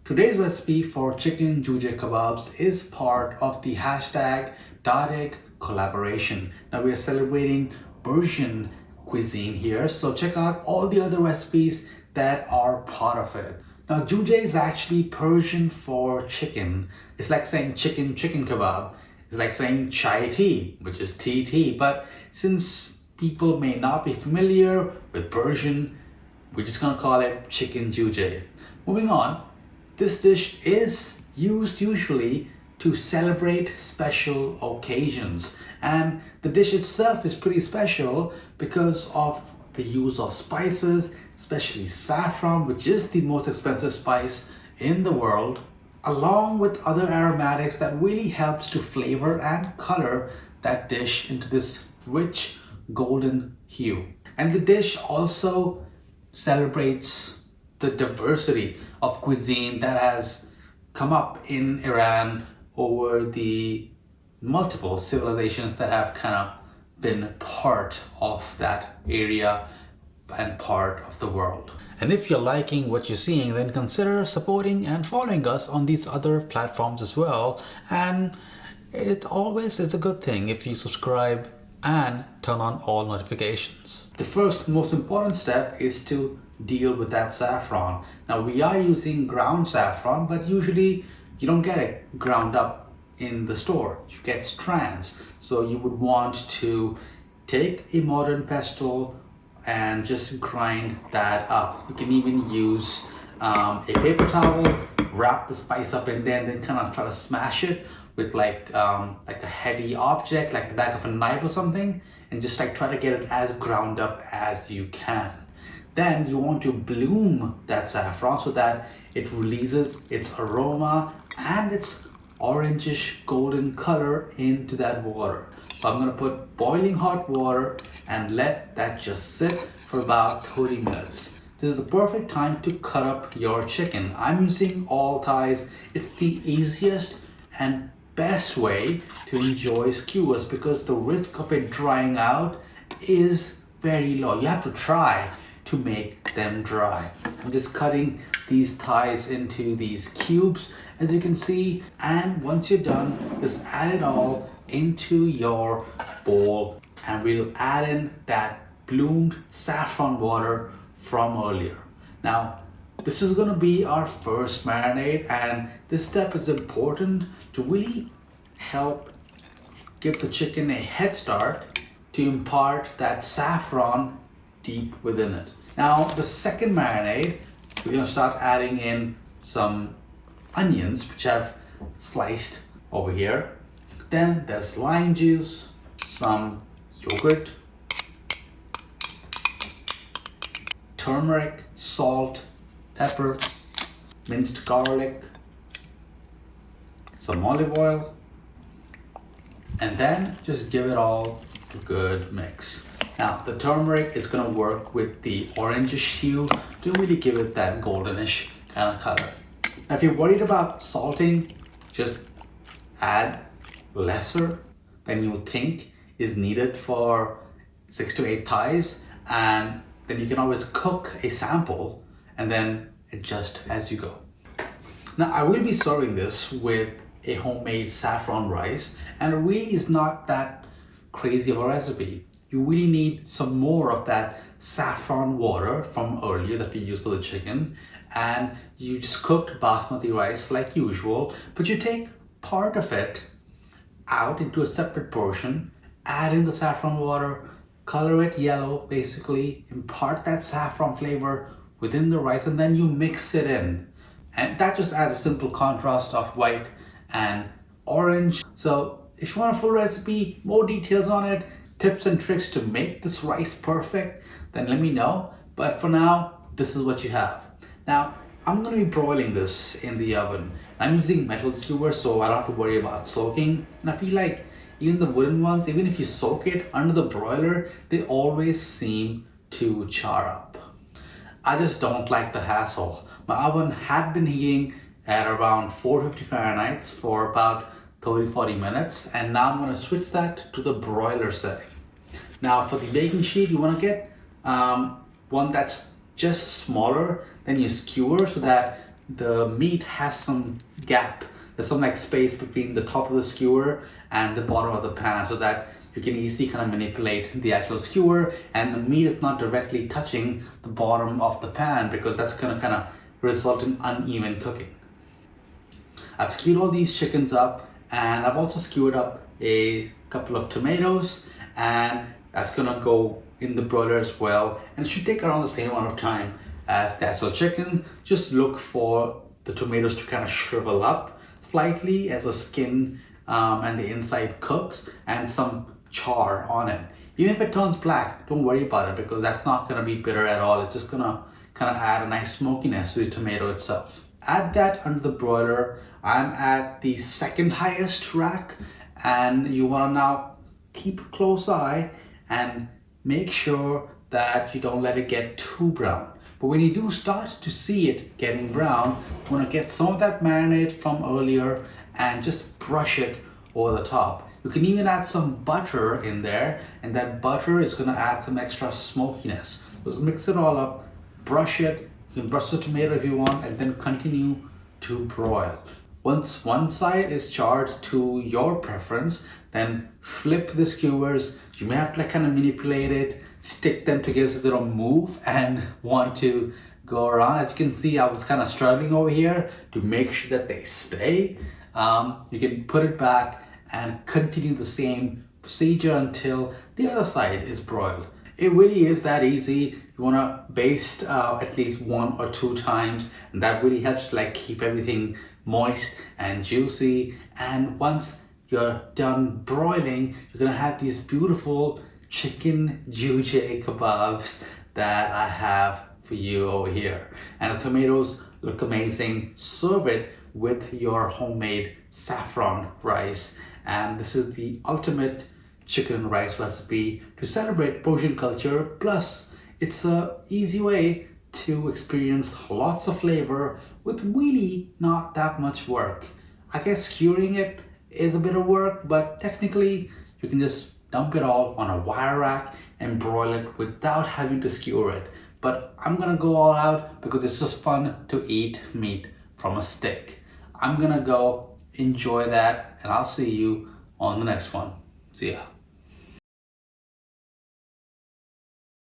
Today's recipe for chicken Joojeh Kebabs is part of the hashtag Joojeh collaboration. Now we are celebrating Persian cuisine here, so check out all the other recipes that are part of it. Now Joojeh is actually Persian for chicken. It's like saying chicken kebab. It's like saying chai tea, which is tea. But since people may not be familiar with Persian, we're just gonna call it chicken Joojeh. Moving on. This dish is used usually to celebrate special occasions, and the dish itself is pretty special because of the use of spices, especially saffron, which is the most expensive spice in the world, along with other aromatics that really helps to flavor and color that dish into this rich golden hue. And the dish also celebrates the diversity of cuisine that has come up in Iran over the multiple civilizations that have kind of been part of that area and part of the world. And if you're liking what you're seeing, then consider supporting and following us on these other platforms as well. And it always is a good thing if you subscribe and turn on all notifications. The first most important step is to deal with that saffron. Now we are using ground saffron, but usually you don't get it ground up in the store. You get strands. So you would want to take a modern pestle and just grind that up. You can even use a paper towel, wrap the spice up in there, and then kind of try to smash it with like a heavy object, like the back of a knife or something, and just like try to get it as ground up as you can. Then you want to bloom that saffron so that it releases its aroma and its orangish golden color into that water. So I'm gonna put boiling hot water and let that just sit for about 30 minutes. This is the perfect time to cut up your chicken. I'm using all thighs. It's the easiest and best way to enjoy skewers because the risk of it drying out is very low. You have to try to make them dry. I'm just cutting these thighs into these cubes, as you can see, and once you're done, just add it all into your bowl, and we'll add in that bloomed saffron water from earlier. Now, this is going to be our first marinade, and this step is important to really help give the chicken a head start to impart that saffron deep within it. Now, the second marinade, we're going to start adding in some onions, which I've sliced over here. Then there's lime juice, some yogurt, turmeric, salt, pepper, minced garlic, some olive oil, and then just give it all a good mix. Now, the turmeric is going to work with the orangish hue to really give it that goldenish kind of color. Now, if you're worried about salting, just add lesser than you think is needed for 6 to 8 thighs, and then you can always cook a sample and then adjust as you go. Now, I will be serving this with a homemade saffron rice, and it really is not that crazy of a recipe. You really need some more of that saffron water from earlier that we used for the chicken, and you just cooked basmati rice like usual, but you take part of it out into a separate portion, add in the saffron water, color it yellow, basically impart that saffron flavor within the rice, and then you mix it in, and that just adds a simple contrast of white and orange. So if you want a full recipe, more details on it, tips and tricks to make this rice perfect, then let me know. But for now, this is what you have. Now, I'm going to be broiling this in the oven. I'm using metal skewers, so I don't have to worry about soaking. And I feel like even the wooden ones, even if you soak it under the broiler, they always seem to char up. I just don't like the hassle. My oven had been heating at around 450 Fahrenheit for about 30-40 minutes, and now I'm going to switch that to the broiler setting. Now for the baking sheet, you want to get one that's just smaller than your skewer so that the meat has some gap. There's some like space between the top of the skewer and the bottom of the pan, so that you can easily kind of manipulate the actual skewer and the meat is not directly touching the bottom of the pan, because that's going to kind of result in uneven cooking. I've skewered all these chickens up, and I've also skewered up a couple of tomatoes, and that's gonna go in the broiler as well, and it should take around the same amount of time as the actual chicken. Just look for the tomatoes to kind of shrivel up slightly as the skin and the inside cooks, and some char on it. Even if it turns black, don't worry about it, because that's not gonna be bitter at all. It's just gonna kind of add a nice smokiness to the tomato itself. Add that under the broiler. I'm at the second highest rack, and you want to now keep a close eye and make sure that you don't let it get too brown. But when you do start to see it getting brown, you want to get some of that marinade from earlier and just brush it over the top. You can even add some butter in there, and that butter is going to add some extra smokiness. Just mix it all up, brush it. You can brush the tomato if you want, and then continue to broil. Once one side is charred to your preference, then flip the skewers. You may have to like kind of manipulate it, stick them together so they don't move and want to go around. As you can see, I was kind of struggling over here to make sure that they stay. You can put it back and continue the same procedure until the other side is broiled. It really is that easy. You want to baste at least 1 or 2 times, and that really helps to like keep everything moist and juicy. And once you're done broiling, you're gonna have these beautiful chicken Joojeh kebabs that I have for you over here. And the tomatoes look amazing. Serve it with your homemade saffron rice. And this is the ultimate chicken and rice recipe to celebrate Persian culture. Plus, it's an easy way to experience lots of flavor with really not that much work. I guess skewering it is a bit of work, but technically you can just dump it all on a wire rack and broil it without having to skewer it. But I'm gonna go all out because it's just fun to eat meat from a stick. I'm gonna go enjoy that, and I'll see you on the next one. See ya.